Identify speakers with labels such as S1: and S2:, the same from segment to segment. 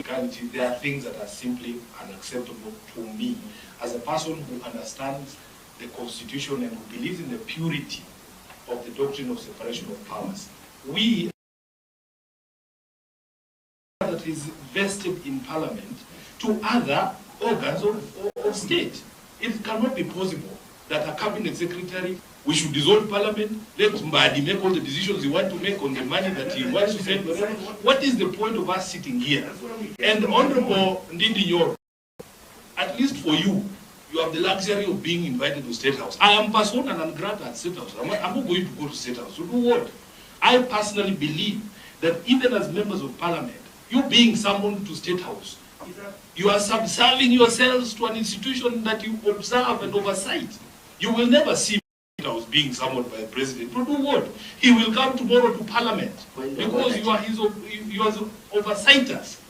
S1: There are things that are simply unacceptable to me as a person who understands the Constitution and who believes in the purity of the doctrine of separation of powers. We that is vested in Parliament to other organs of state. It cannot be possible that a cabinet secretary, we should dissolve Parliament, let Mbadi make all the decisions he wants to make on the money that he wants to send. What is the point of us sitting here? And Honorable Ndindi, at least for you, you have the luxury of being invited to State House. I am persona non grata at State House. I'm not going to go to State House. To do what? I personally believe that even as members of Parliament, you being summoned to State House, you are subserving yourselves to an institution that you observe and oversight. You will never see State House being summoned by the President. To do what? He will come tomorrow to Parliament because you are his oversights.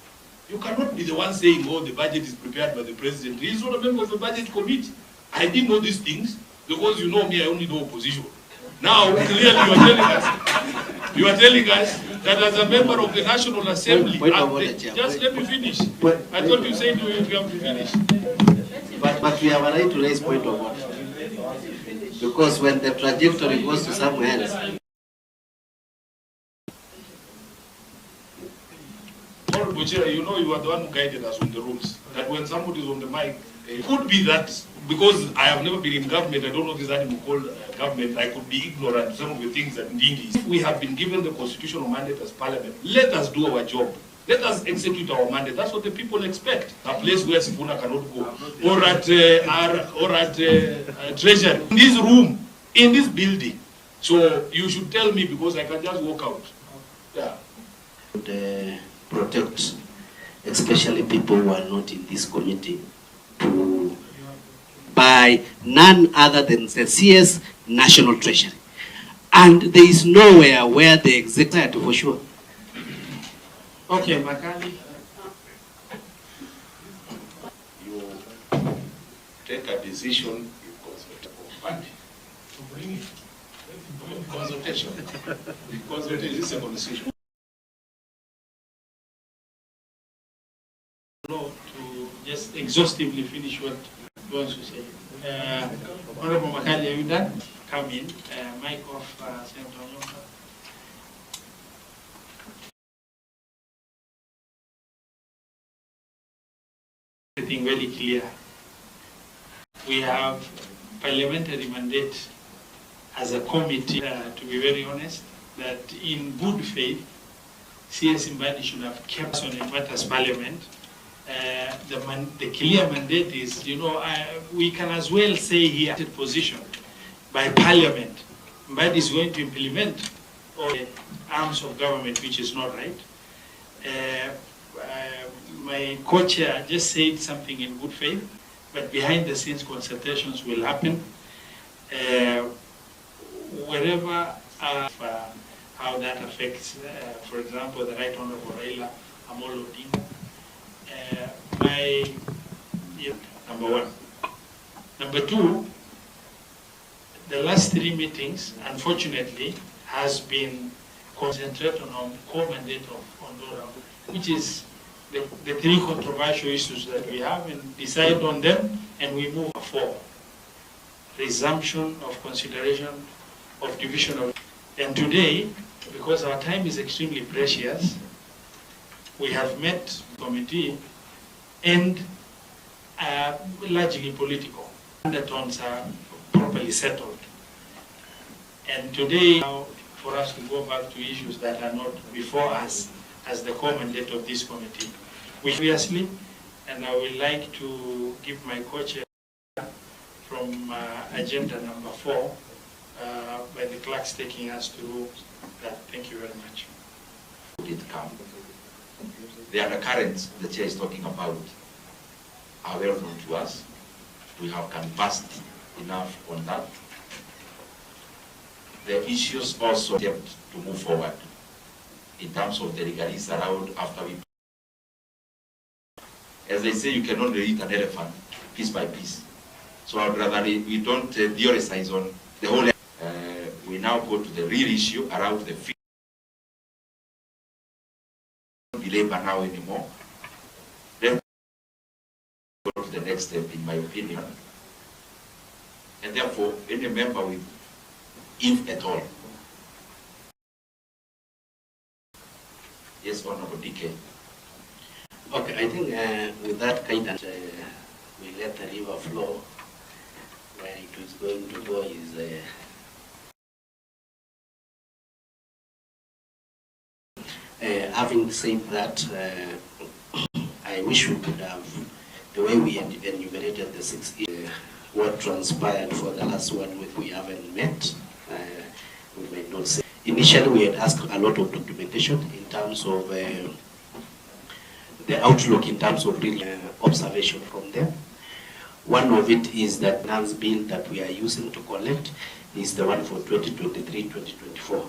S1: You cannot be the one saying, oh, the budget is prepared by the President. He is not a member of the budget committee. I didn't know these things because you know me, I only know opposition. Now, clearly you are telling us that as a member of the National Assembly, just let me finish. I thought you said you have to finish.
S2: But we have a right to raise point of order. Because when the trajectory goes to somewhere else.
S1: You know you are the one who guided us on the rules. That when somebody is on the mic, it could be that because I have never been in government, I don't know this animal called government, I could be ignorant to some of the things that Ndindi. If we have been given the constitutional mandate as Parliament, let us do our job. Let us execute our mandate. That's what the people expect. A place where Sifuna cannot go. Or at Treasury. In this room, in this building. So you should tell me because I can just walk out.
S2: Yeah. Protect, especially people who are not in this committee, by none other than the CS National Treasury. And there is nowhere where the executive for sure.
S3: Okay, Makali.
S1: You take a decision because of money. Consultation. Consultation is a conversation.
S3: To just exhaustively finish what he wants to say. Honorable Makali, are you done? Come in. Mic off, Senator. Everything very clear. We have parliamentary mandate as a committee, to be very honest, that in good faith, CS Mbadi should have kept on in matters Parliament. The clear mandate is, you know, we can as well say here, position by Parliament. Mbadi is going to implement all the arms of government, which is not right. My co-chair just said something in good faith, but behind the scenes consultations will happen. Wherever, how that affects, for example, the Right Honorable Raila Amolo Odinga. Number one. Number two, the last 3 meetings, unfortunately, has been concentrated on core mandate of Ondora, which is the 3 controversial issues that we have, and decide on them, and we move forward. Resumption of consideration of division of. And today, because our time is extremely precious, we have met committee and largely political. Undertones are properly settled. And today, for us to go back to issues that are not before us as the core mandate of this committee. Obviously, and I would like to give my co-chair from agenda number 4, by the clerks taking us through that. Thank you very much.
S4: Did come. The undercurrents the chair is talking about are well known to us. We have canvassed enough on that. The issues also attempt to move forward in terms of the legalese around after we. As they say, you can only eat an elephant piece by piece. So I'd rather we don't theorize on the whole. We now go to the real issue around the fee. Belabor now anymore. the next step, in my opinion. And therefore, any member with, if at all. Yes, Honorable DK.
S2: Okay, I think with that guidance, we let the river flow. Where it is going to go is having said that, I wish we could have, the way we enumerated the 6 years, what transpired for the last 1 week we haven't met. We might not say. Initially, we had asked a lot of documentation in terms of the outlook, in terms of real observation from them. One of it is that finance bill that we are using to collect is the one for 2023-2024.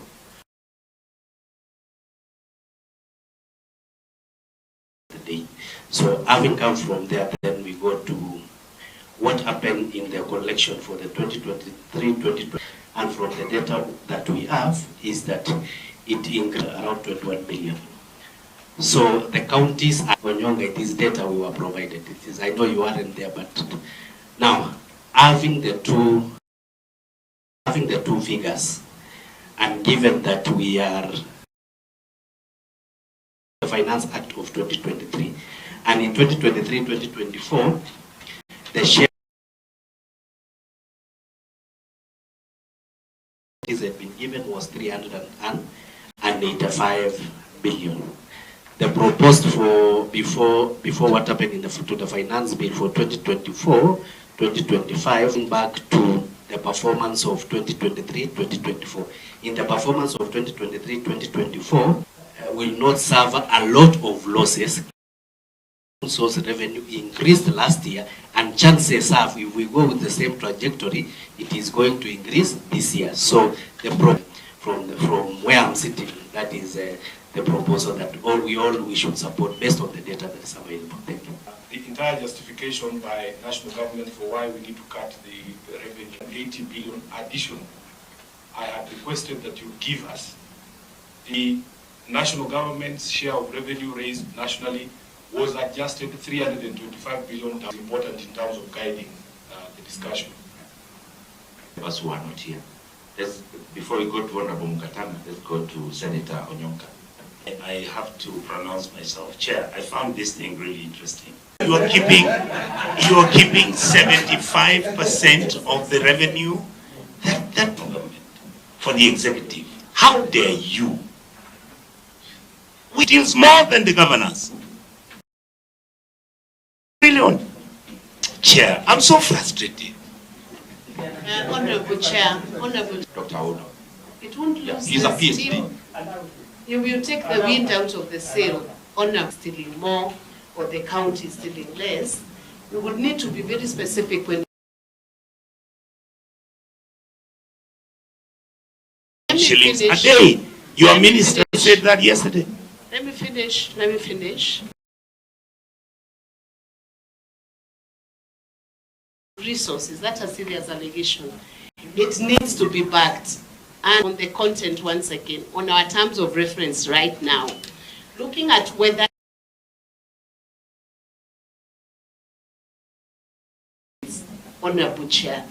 S2: So having come from there, then we go to what happened in the collection for the 2023-2024. And from the data that we have is that it increased around 21 billion. So the counties, this data we were provided. It is, I know you aren't there, but now having the two figures, and given that we are the Finance Act of 2023, and in 2023-2024, the share that had been given was 385 billion. The proposed for before what happened in to the finance bill for 2024-2025 back to the performance of 2023-2024. In the performance of 2023-2024 will not suffer a lot of losses. Source revenue increased last year, and chances are, if we go with the same trajectory, it is going to increase this year. So the from where I'm sitting, that is the proposal that we should support based on the data that is available. Thank you.
S1: The entire justification by national government for why we need to cut the revenue, 80 billion additional. I had requested that you give us the national government's share of revenue raised nationally was adjusted 325 billion. That's important in terms of guiding the discussion.
S4: Us who are not here. Before we go to Honorable Mukatana, let's go to Senator Onyonka.
S5: I have to pronounce myself. Chair, I found this thing really interesting. You are keeping 75% of the revenue that government for the executive. How dare you? Which deals more than the governors. Billion. Chair, I'm so frustrated.
S6: Honorable Chair, Honorable
S4: Dr. Odo.
S6: it won't lose
S4: He's a
S6: the
S4: PhD.
S6: steam. You will take the wind out of the sail. Honor stealing more, or the county stealing less. We would need to be very specific when.
S5: Shillings a day. Your minister said that yesterday.
S6: Let me finish. Resources, that's a serious allegation. It needs to be backed. And on the content, once again, on our terms of reference right now, looking at whether Honorable Chair,